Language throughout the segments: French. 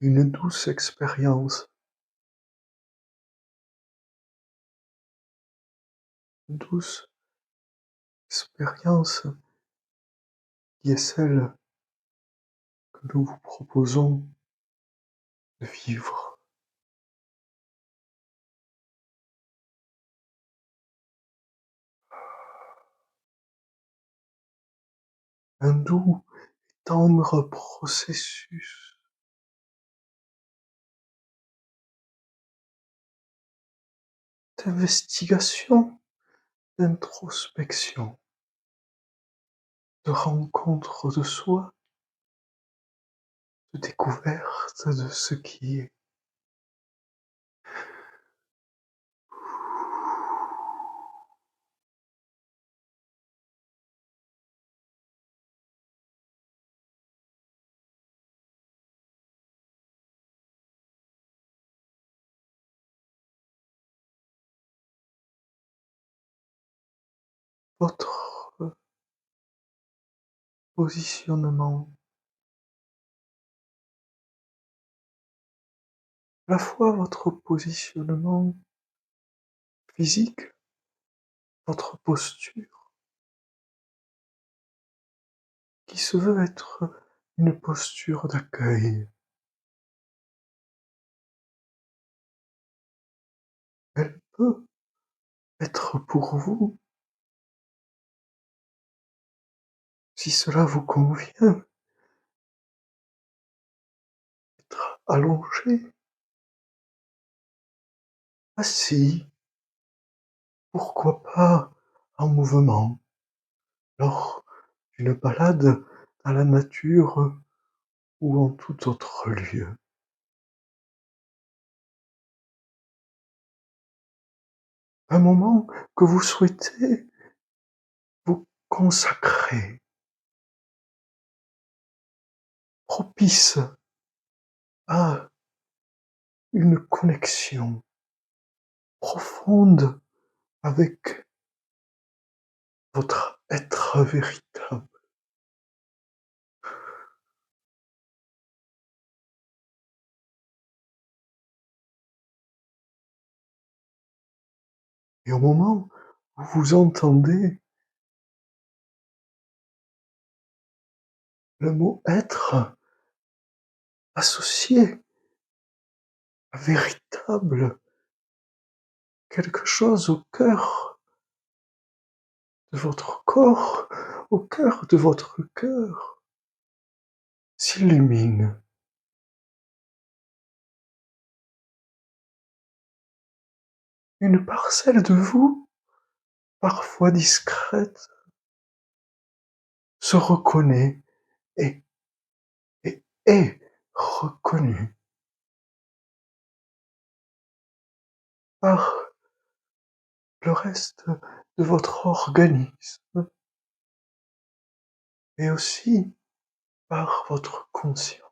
Une douce expérience, douce expérience qui est celle que nous vous proposons de vivre. Un doux et tendre processus d'investigation, d'introspection, de rencontre de soi, de découverte de ce qui est. Votre positionnement, à la fois votre positionnement physique, votre posture, qui se veut être une posture d'accueil. Elle peut être pour vous, si cela vous convient, être allongé, assis, pourquoi pas en mouvement, lors d'une balade dans la nature ou en tout autre lieu. Un moment que vous souhaitez vous consacrer, propice à une connexion profonde avec votre être véritable. Et au moment où vous entendez le mot être associé à véritable, quelque chose au cœur de votre corps, au cœur de votre cœur, s'illumine. Une parcelle de vous, parfois discrète, se reconnaît et, et est reconnue par le reste de votre organisme et aussi par votre conscience.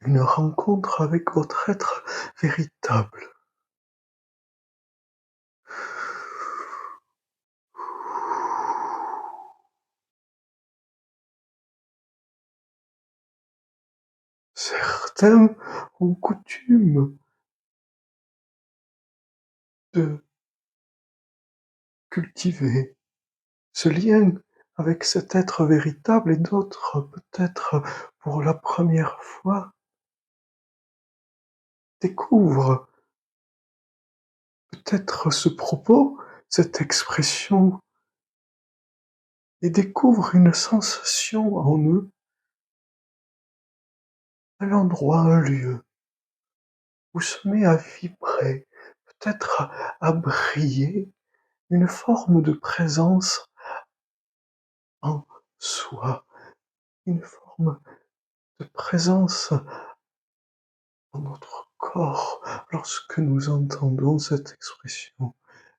Une rencontre avec votre être véritable. Certains ont coutume de cultiver ce lien avec cet être véritable et d'autres, peut-être pour la première fois, découvrent peut-être ce propos, cette expression, et découvrent une sensation en eux, un endroit, un lieu, où se met à vibrer, peut-être à briller, une forme de présence en soi, une forme de présence dans notre corps lorsque nous entendons cette expression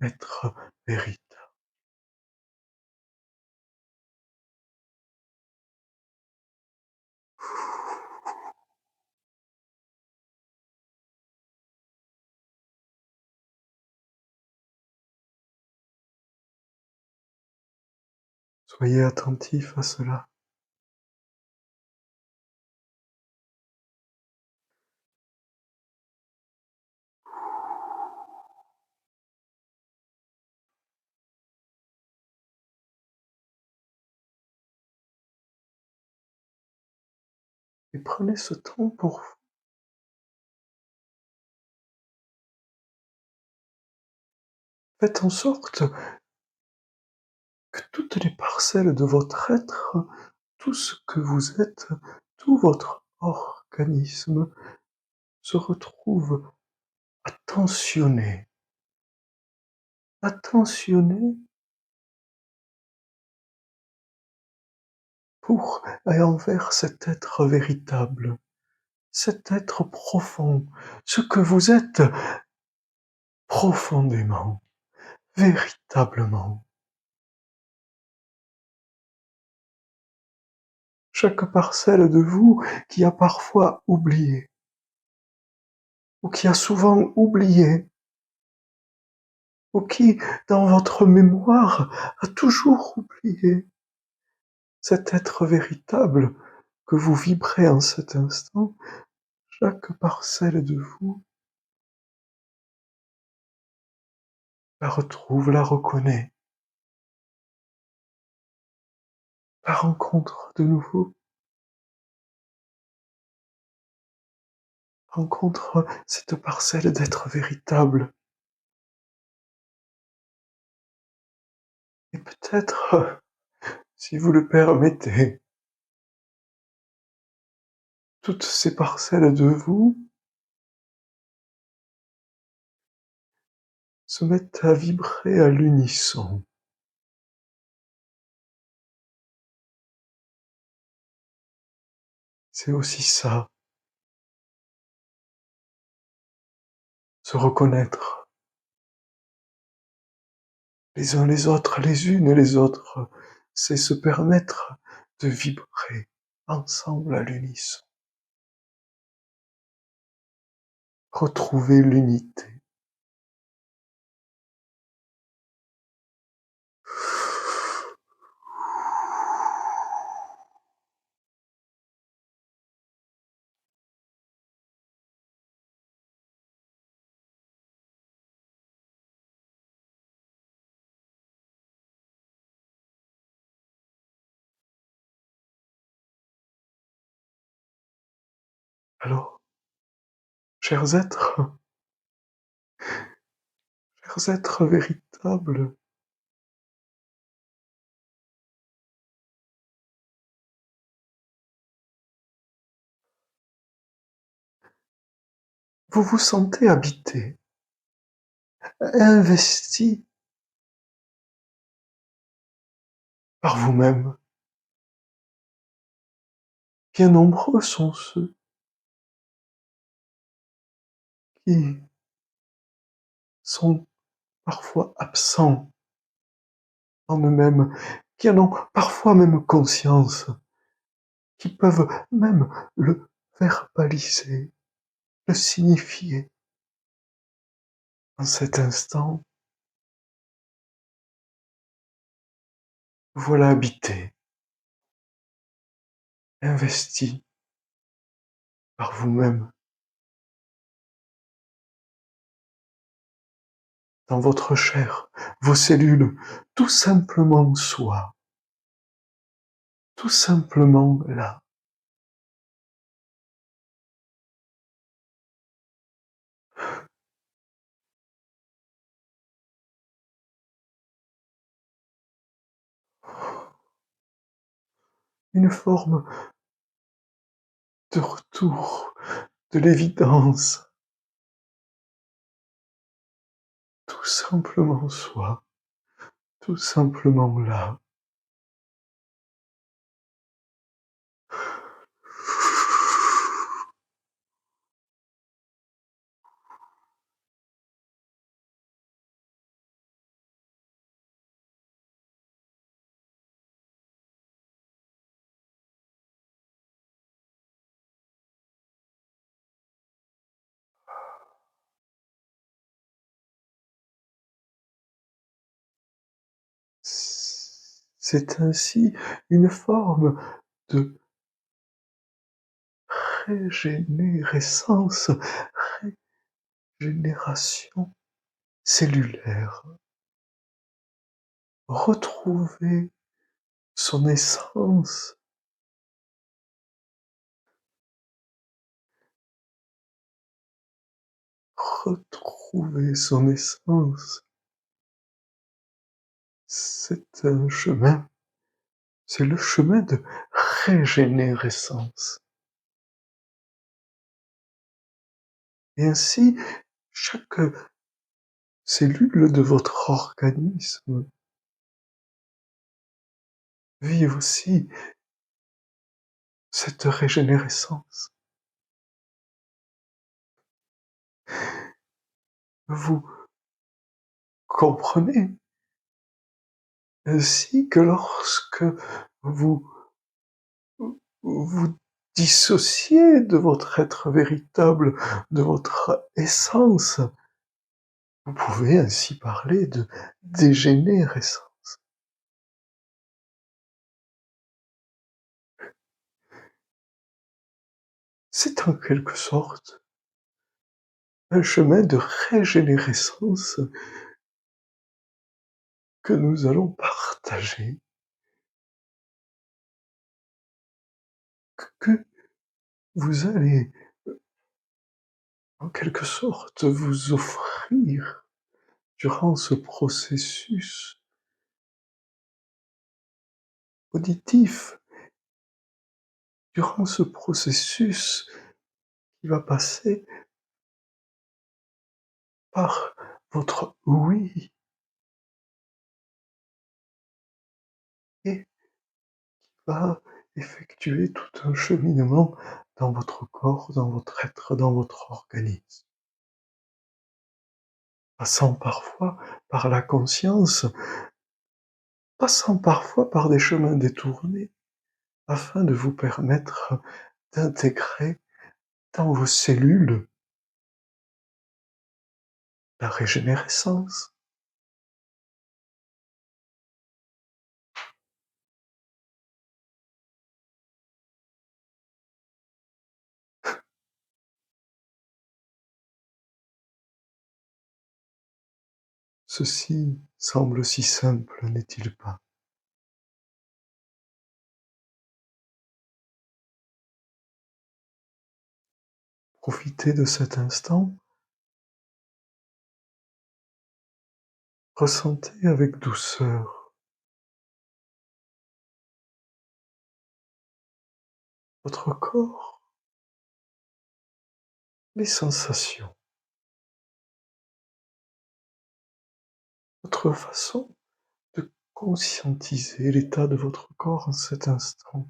être véritable. Soyez attentif à cela. Et prenez ce temps pour vous. Faites en sorte que toutes les parcelles de votre être, tout ce que vous êtes, tout votre organisme se retrouve attentionné, attentionné pour et envers cet être véritable, cet être profond, ce que vous êtes profondément, véritablement. Chaque parcelle de vous qui a parfois oublié, ou qui a souvent oublié, ou qui, dans votre mémoire, a toujours oublié cet être véritable que vous vibrez en cet instant, chaque parcelle de vous la retrouve, la reconnaît, la rencontre de nouveau, rencontre cette parcelle d'être véritable. Et peut-être, si vous le permettez, toutes ces parcelles de vous se mettent à vibrer à l'unisson. C'est aussi ça, se reconnaître les uns les autres, les unes et les autres, c'est se permettre de vibrer ensemble à l'unisson, retrouver l'unité. Alors, chers êtres véritables, vous vous sentez habité, investi par vous-même. Bien nombreux sont ceux qui sont parfois absents en eux-mêmes, qui en ont parfois même conscience, qui peuvent même le verbaliser, le signifier. En cet instant, voilà habité, investi par vous-même, dans votre chair, vos cellules, tout simplement soi, tout simplement là. Une forme de retour de l'évidence, tout simplement soi, tout simplement là. C'est ainsi une forme de régénérescence, régénération cellulaire. Retrouver son essence, retrouver son essence, c'est un chemin, c'est le chemin de régénérescence. Et ainsi, chaque cellule de votre organisme vit aussi cette régénérescence. Vous comprenez ainsi que lorsque vous vous dissociez de votre être véritable, de votre essence, vous pouvez ainsi parler de dégénérescence. C'est en quelque sorte un chemin de régénérescence que nous allons partager, que vous allez en quelque sorte vous offrir durant ce processus auditif, durant ce processus qui va passer par votre oui et va effectuer tout un cheminement dans votre corps, dans votre être, dans votre organisme. Passant parfois par la conscience, passant parfois par des chemins détournés, afin de vous permettre d'intégrer dans vos cellules la régénérescence. Ceci semble si simple, n'est-il pas? Profitez de cet instant, ressentez avec douceur votre corps, les sensations, votre façon de conscientiser l'état de votre corps en cet instant.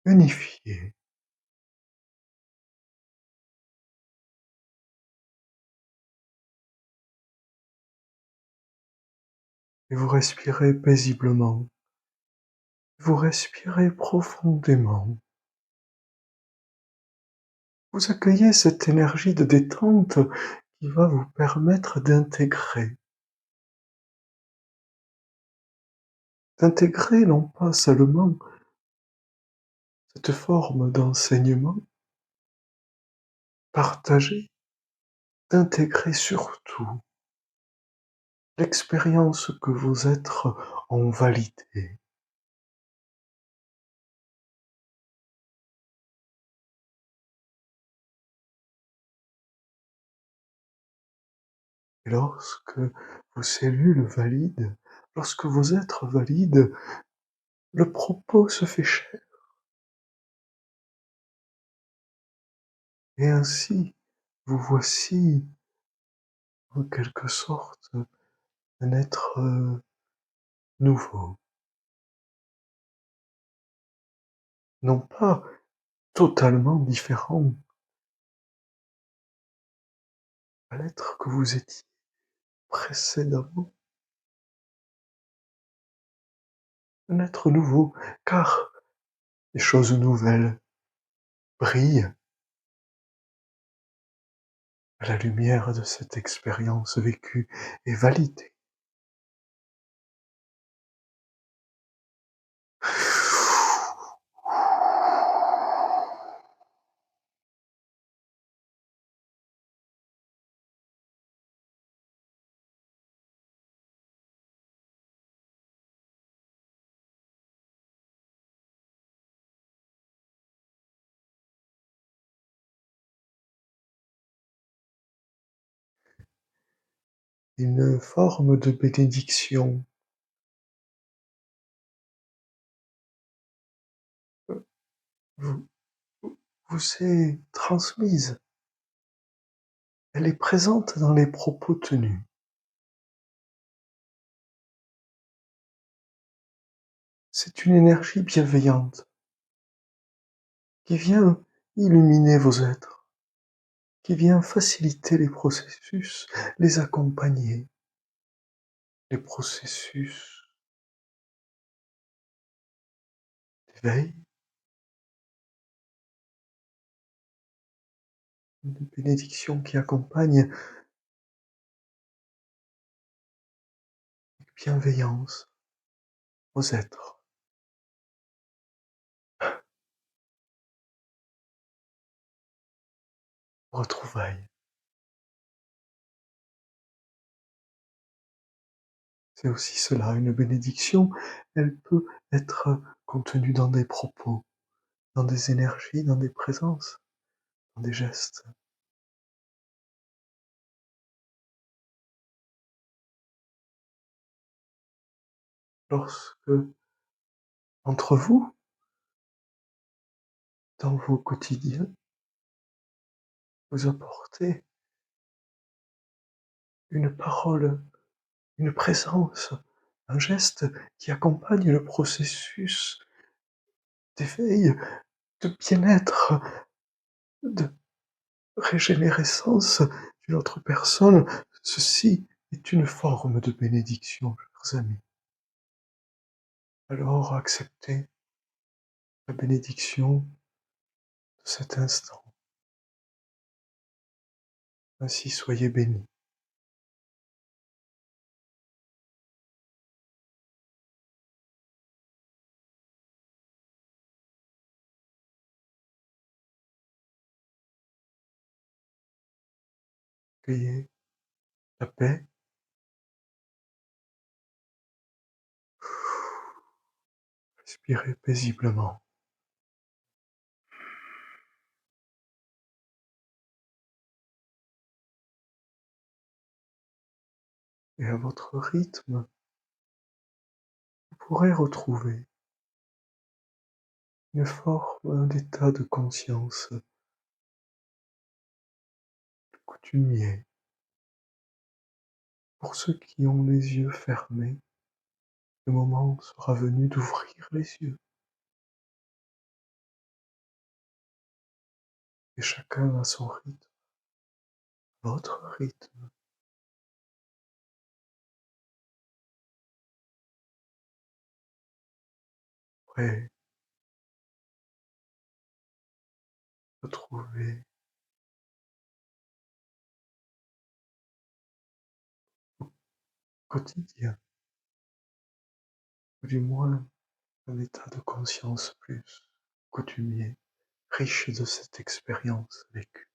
Unifiez, et vous respirez paisiblement, vous respirez profondément. Vous accueillez cette énergie de détente qui va vous permettre d'intégrer non pas seulement cette forme d'enseignement partagé, d'intégrer surtout l'expérience que vos êtres ont validée. Et lorsque vos cellules valident, lorsque vos êtres valident, le propos se fait chair. Et ainsi, vous voici, en quelque sorte, un être nouveau. Non pas totalement différent à l'être que vous étiez précédemment. Un être nouveau, car les choses nouvelles brillent, à la lumière de cette expérience vécue et validée. Une forme de bénédiction vous, vous est transmise. Elle est présente dans les propos tenus. C'est une énergie bienveillante qui vient illuminer vos êtres, qui vient faciliter les processus, les accompagner, les processus d'éveil, de bénédiction qui accompagne avec bienveillance vos êtres. Retrouvailles. C'est aussi cela, une bénédiction, elle peut être contenue dans des propos, dans des énergies, dans des présences, dans des gestes. Lorsque, entre vous, dans vos quotidiens, vous apportez une parole, une présence, un geste qui accompagne le processus d'éveil, de bien-être, de régénérescence d'une autre personne, ceci est une forme de bénédiction, chers amis. Alors acceptez la bénédiction de cet instant. Ainsi soyez bénis. Cueillez la paix, respirez paisiblement. Et à votre rythme, vous pourrez retrouver une forme d'état de conscience coutumier. Pour ceux qui ont les yeux fermés, le moment sera venu d'ouvrir les yeux. Et chacun à son rythme, votre rythme. Pourrez retrouver au quotidien, ou du moins un état de conscience plus coutumier, riche de cette expérience vécue.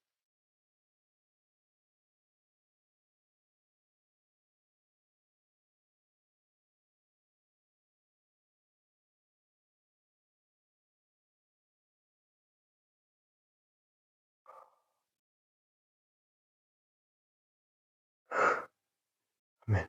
Amen.